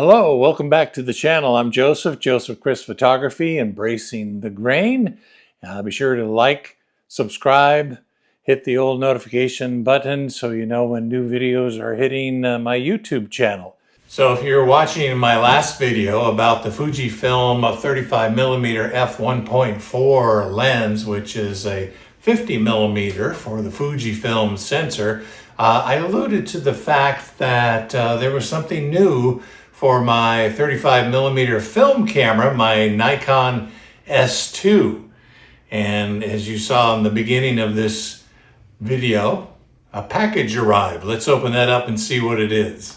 Hello, welcome back to the channel. I'm Joseph Kreiss Photography, embracing the grain. Be sure to like, subscribe, hit the old notification button so you know when new videos are hitting my YouTube channel. So if you're watching my last video about the Fujifilm 35mm f1.4 lens, which is a 50mm for the Fujifilm sensor, I alluded to the fact that there was something new for my 35mm film camera, my Nikon S2. And as you saw in the beginning of this video, a package arrived. Let's open that up and see what it is.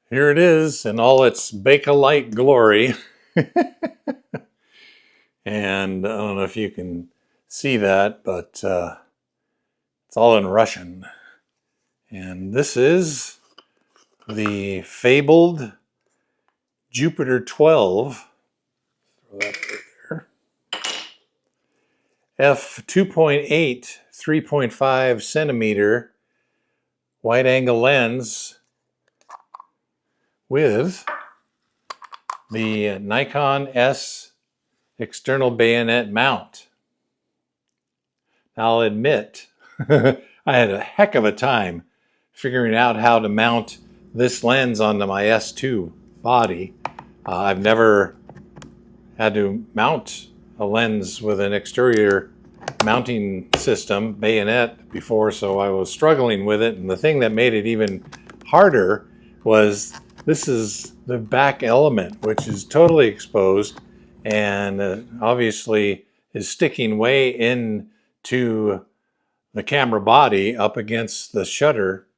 Here it is in all its Bakelite glory. And I don't know if you can see that, but it's all in Russian. And this is the fabled Jupiter 12. Throw that right there. f2.8, 3.5 centimeter wide angle lens with the Nikon S external bayonet mount. Now, I'll admit, I had a heck of a time figuring out how to mount this lens onto my S2 body. I've never had to mount a lens with an exterior mounting system, bayonet, before, so I was struggling with it. And the thing that made it even harder was this is the back element, which is totally exposed and obviously is sticking way into the camera body up against the shutter.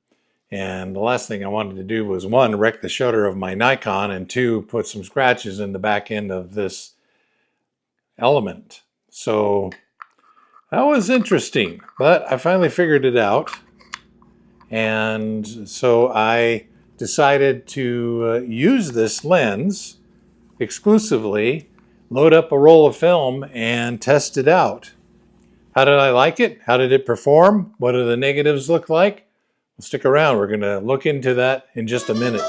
And the last thing I wanted to do was, one, wreck the shutter of my Nikon, and two, put some scratches in the back end of this element. So that was interesting, but I finally figured it out. And so I decided to use this lens exclusively, load up a roll of film, and test it out. How did I like it? How did it perform? What do the negatives look like? Well, stick around. We're going to look into that in just a minute.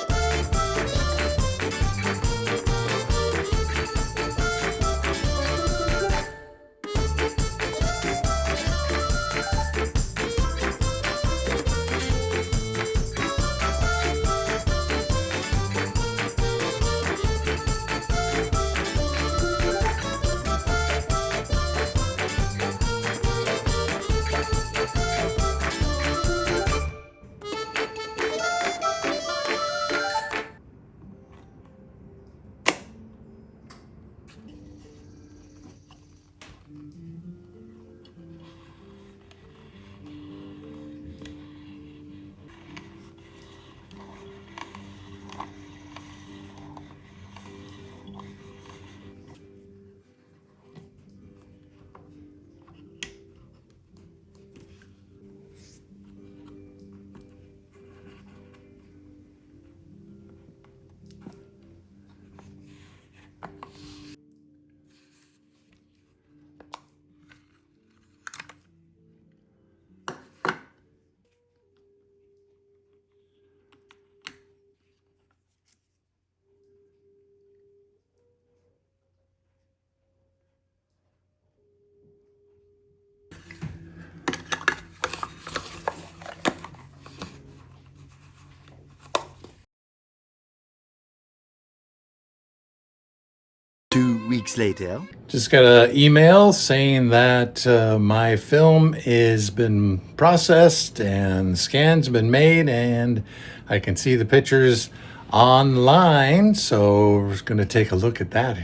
weeks later. Just got an email saying that my film has been processed and scans been made, and I can see the pictures online. So we're going to take a look at that.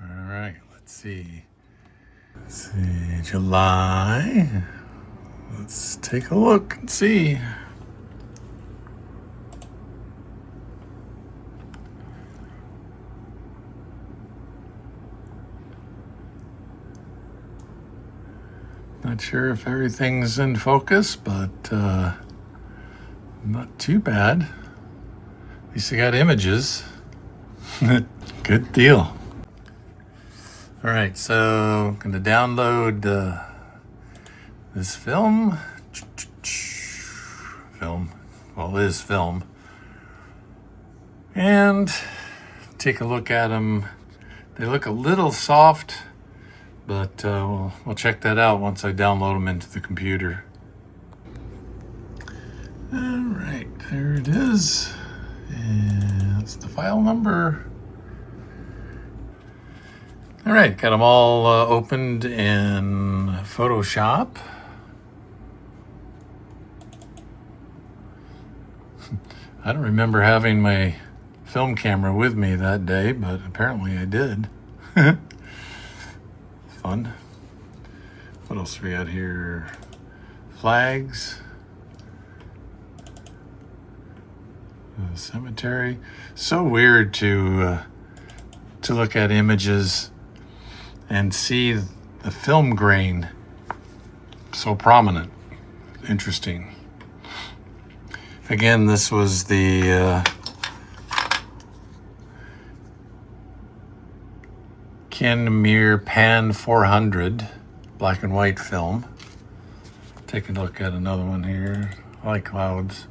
All right, let's see. Let's see, July. Let's take a look and see. Not sure if everything's in focus, but not too bad. At least I got images. Good deal. All right, so I'm going to download this film. Well, it is film. And take a look at them. They look a little soft, but we'll check that out once I download them into the computer. All right, there it is. And that's the file number. All right, got them all opened in Photoshop. I don't remember having my film camera with me that day, but apparently I did. Fun. What else we got here? Flags. Cemetery. So weird to look at images and see the film grain so prominent. Interesting. Again, this was the Ken Pan 400 black and white film. Take a look at another one here. I like clouds.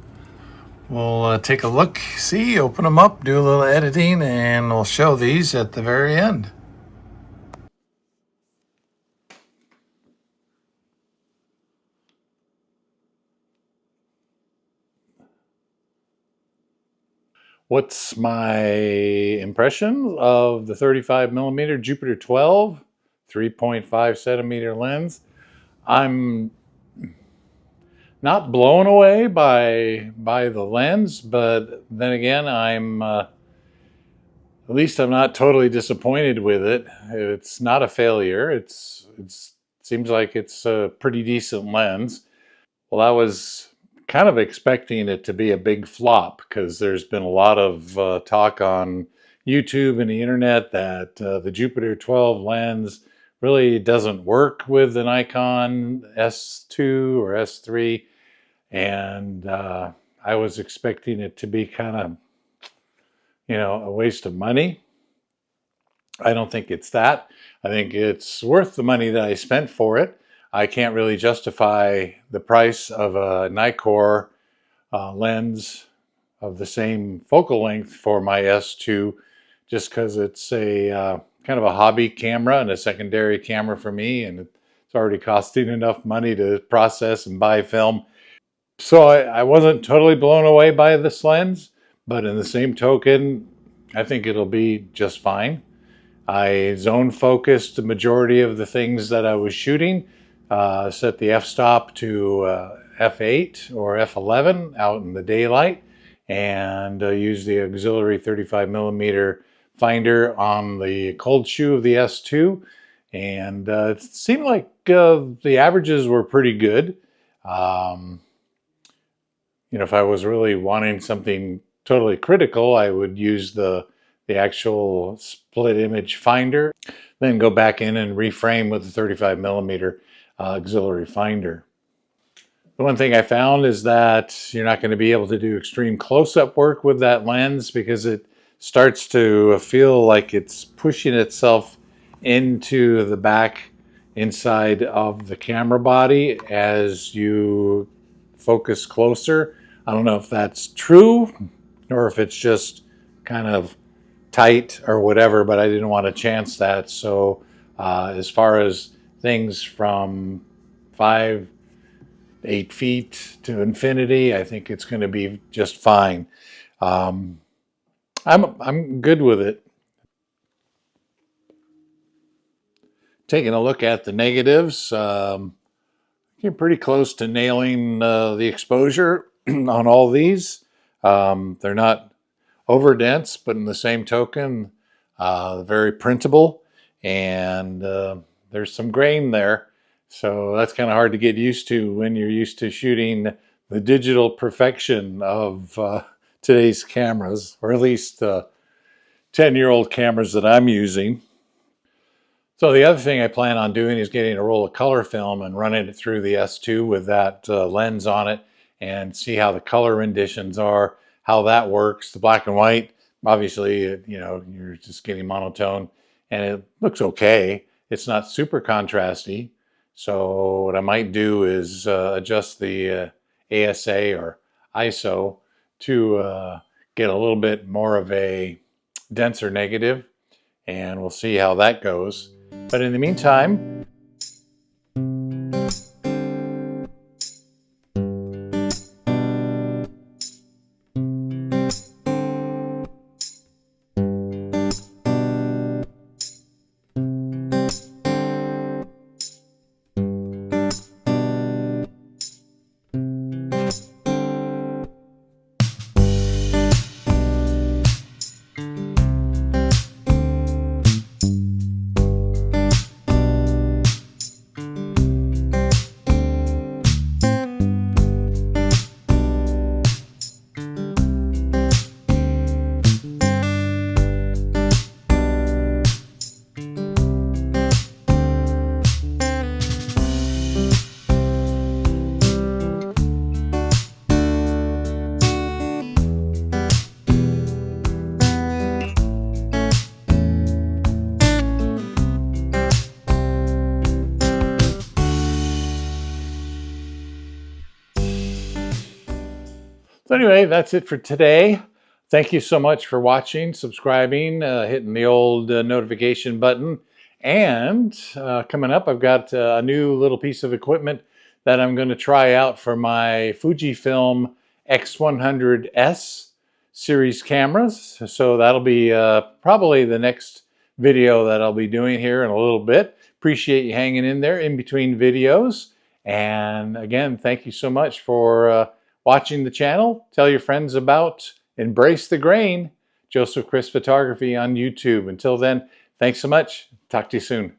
We'll take a look, see, open them up, do a little editing, and we'll show these at the very end. What's my impression of the 35mm Jupiter 12 3.5 centimeter lens? I'm not blown away by the lens, but then again, at least I'm not totally disappointed with it. It's not a failure. It seems like it's a pretty decent lens. Well, I was kind of expecting it to be a big flop because there's been a lot of talk on YouTube and the internet that the Jupiter 12 lens really doesn't work with the Nikon S2 or S3, and I was expecting it to be kind of, a waste of money. I don't think it's that. I think it's worth the money that I spent for it. I can't really justify the price of a Nikkor lens of the same focal length for my S2 just because it's a kind of a hobby camera and a secondary camera for me, and it's already costing enough money to process and buy film. So I wasn't totally blown away by this lens, but in the same token, I think it'll be just fine. I zone focused the majority of the things that I was shooting, set the f-stop to f8 or f11 out in the daylight, and use the auxiliary 35mm finder on the cold shoe of the S2. And it seemed like the averages were pretty good. If I was really wanting something totally critical, I would use the actual split image finder, then go back in and reframe with the 35mm auxiliary finder. The one thing I found is that you're not going to be able to do extreme close-up work with that lens because it starts to feel like it's pushing itself into the back inside of the camera body as you focus closer. I don't know if that's true or if it's just kind of tight or whatever, but I didn't want to chance that. So as far as things from 5 8 feet to infinity. I think it's going to be just fine. I'm good with it. Taking a look at the negatives, you're pretty close to nailing the exposure on all these. They're not over dense, but in the same token, very printable, and there's some grain there. So that's kind of hard to get used to when you're used to shooting the digital perfection of today's cameras, or at least 10-year-old cameras that I'm using. So the other thing I plan on doing is getting a roll of color film and running it through the S2 with that lens on it and see how the color renditions are, how that works. The black and white, obviously, you know, you're just getting monotone and it looks okay. It's not super contrasty. So what I might do is adjust the ASA or ISO to get a little bit more of a denser negative, and we'll see how that goes. But in the meantime, so anyway, that's it for today. Thank you so much for watching, subscribing, hitting the old notification button. And coming up, I've got a new little piece of equipment that I'm going to try out for my Fujifilm X100S series cameras. So that'll be probably the next video that I'll be doing here in a little bit. Appreciate you hanging in there in between videos. And again, thank you so much for watching the channel. Tell your friends about Embrace the Grain, Joseph Kreiss Photography on YouTube. Until then, thanks so much. Talk to you soon.